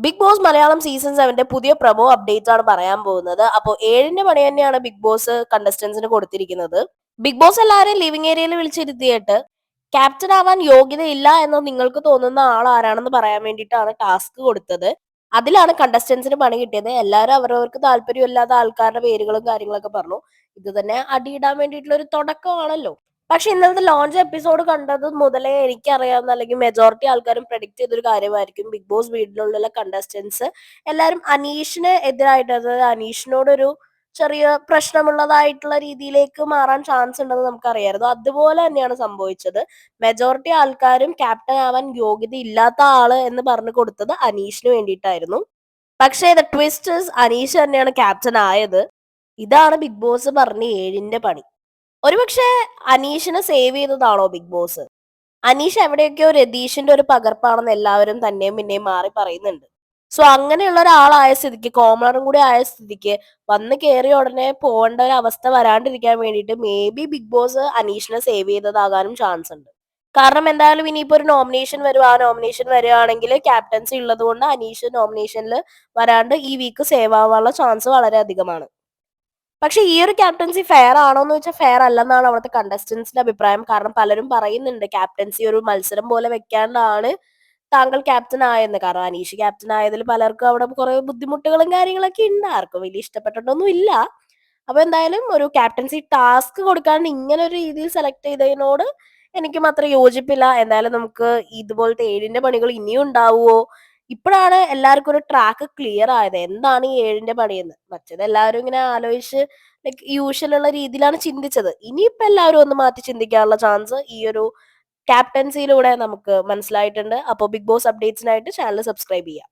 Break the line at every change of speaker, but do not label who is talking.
Big boss Malayalam season 7 പുതിയ promo update ആണ് പറയാൻ പോകുന്നത്. അപ്പോൾ 7ന്റെ പണി തന്നെയാണ് ബിഗ് ബോസ് കണ്ടസ്റ്റന്റ്സിന് കൊടുത്തിരിക്കുന്നത്. ബിഗ് ബോസ് എല്ലാവരെയും ലിവിംഗ് ഏരിയയിൽ വിളിച്ചിരുത്തിയിട്ട് ക്യാപ്റ്റൻ ആവാൻ യോഗ്യതയില്ല എന്ന് നിങ്ങൾക്ക് തോന്നുന്ന ആൾ ആരാണെന്ന് പറയാൻ വേണ്ടിയിട്ടാണ് ടാസ്ക് കൊടുത്തത്. അതിലാണ് കണ്ടസ്റ്റന്റ്സിന് പണി കിട്ടിയത്. എല്ലാവരും അവരവർക്ക് താല്പര്യമില്ലാത്ത ആൾക്കാരുടെ പേരുകളും കാര്യങ്ങളൊക്കെ പറഞ്ഞു. ഇത് തന്നെ അടിയിടാൻ വേണ്ടിയിട്ടുള്ള ഒരു തുടക്കമാണല്ലോ. പക്ഷെ ഇന്നലത്തെ ലോഞ്ച് എപ്പിസോഡ് കണ്ടത് മുതലേ എനിക്കറിയാവുന്ന അല്ലെങ്കിൽ മെജോറിറ്റി ആൾക്കാരും പ്രഡിക്റ്റ് ചെയ്തൊരു കാര്യമായിരിക്കും ബിഗ് ബോസ് വീട്ടിലുള്ള കണ്ടസ്റ്റന്റ്സ് എല്ലാവരും അനീഷിന് എതിരായിട്ട്, അതായത് അനീഷിനോടൊരു ചെറിയ പ്രശ്നമുള്ളതായിട്ടുള്ള രീതിയിലേക്ക് മാറാൻ ചാൻസ് ഉണ്ടെന്ന് നമുക്കറിയായിരുന്നു. അതുപോലെ തന്നെയാണ് സംഭവിച്ചത്. മെജോറിറ്റി ആൾക്കാരും ക്യാപ്റ്റൻ ആവാൻ യോഗ്യത ഇല്ലാത്ത ആള് എന്ന് പറഞ്ഞു കൊടുത്തത് അനീഷിന് വേണ്ടിയിട്ടായിരുന്നു. പക്ഷേ ദ ട്വിസ്റ്റ് അനീഷ് തന്നെയാണ് ക്യാപ്റ്റൻ ആയത്. ഇതാണ് ബിഗ് ബോസ് പറഞ്ഞ 7ന്റെ പണി. ഒരുപക്ഷെ അനീഷിനെ സേവ് ചെയ്തതാണോ ബിഗ് ബോസ്? അനീഷ് എവിടെയൊക്കെയോ രതീഷിന്റെ ഒരു പകർപ്പാണെന്ന് എല്ലാവരും തന്നെയും പിന്നെയും മാറി പറയുന്നുണ്ട്. സോ അങ്ങനെയുള്ള ഒരാളായ സ്ഥിതിക്ക്, കോമണറും കൂടി ആയ സ്ഥിതിക്ക് വന്ന് കയറിയ ഉടനെ പോകേണ്ട ഒരു അവസ്ഥ വരാണ്ടിരിക്കാൻ വേണ്ടിയിട്ട് മേ ബി ബിഗ് ബോസ് അനീഷിനെ സേവ് ചെയ്തതാകാനും ചാൻസ് ഉണ്ട്. കാരണം എന്തായാലും ഇനിയിപ്പോ ഒരു നോമിനേഷൻ വരും. ആ നോമിനേഷൻ വരികയാണെങ്കിൽ ക്യാപ്റ്റൻസി ഉള്ളത് കൊണ്ട് അനീഷ് നോമിനേഷനിൽ വരാണ്ട് ഈ വീക്ക് സേവ് ആവാനുള്ള ചാൻസ് വളരെ അധികമാണ്. പക്ഷെ ഈ ഒരു ക്യാപ്റ്റൻസി ഫെയർ ആണോ എന്ന് വെച്ചാൽ ഫെയർ അല്ലെന്നാണ് അവിടുത്തെ കണ്ടസ്റ്റന്റ്സിന്റെ അഭിപ്രായം. കാരണം പലരും പറയുന്നുണ്ട് ക്യാപ്റ്റൻസി ഒരു മത്സരം പോലെ വെക്കാണ്ടാണ് താങ്കൾ ക്യാപ്റ്റൻ ആയെന്ന്. കാരണം അനീഷ് ക്യാപ്റ്റൻ ആയതിൽ പലർക്കും അവിടെ കുറെ ബുദ്ധിമുട്ടുകളും കാര്യങ്ങളൊക്കെ ഉണ്ട്. ആർക്കും വലിയ ഇഷ്ടപ്പെട്ടിട്ടൊന്നും ഇല്ല. അപ്പൊ എന്തായാലും ഒരു ക്യാപ്റ്റൻസി ടാസ്ക് കൊടുക്കാണ്ട് ഇങ്ങനെ ഒരു രീതിയിൽ സെലക്ട് ചെയ്തതിനോട് എനിക്കും അത്ര യോജിപ്പില്ല. എന്തായാലും നമുക്ക് ഇതുപോലത്തെ 7ന്റെ പണികൾ ഇനിയും ഉണ്ടാവുമോ? ഇപ്പോഴാണ് എല്ലാവർക്കും ഒരു ട്രാക്ക് ക്ലിയർ ആയത്. എന്താണ് ഈ 7ന്റെ പണിയെന്ന്. മറ്റത് എല്ലാവരും ഇങ്ങനെ ആലോചിച്ച് ലൈക്ക് യൂഷ്വൽ ഉള്ള രീതിയിലാണ് ചിന്തിച്ചത്. ഇനിയിപ്പോ എല്ലാവരും ഒന്ന് മാറ്റി ചിന്തിക്കാനുള്ള ചാൻസ് ഈ ഒരു ക്യാപ്റ്റൻസിയിലൂടെ നമുക്ക് മനസ്സിലായിട്ടുണ്ട്. അപ്പോൾ ബിഗ് ബോസ് അപ്ഡേറ്റ്സിനായിട്ട് ചാനൽ സബ്സ്ക്രൈബ് ചെയ്യാം.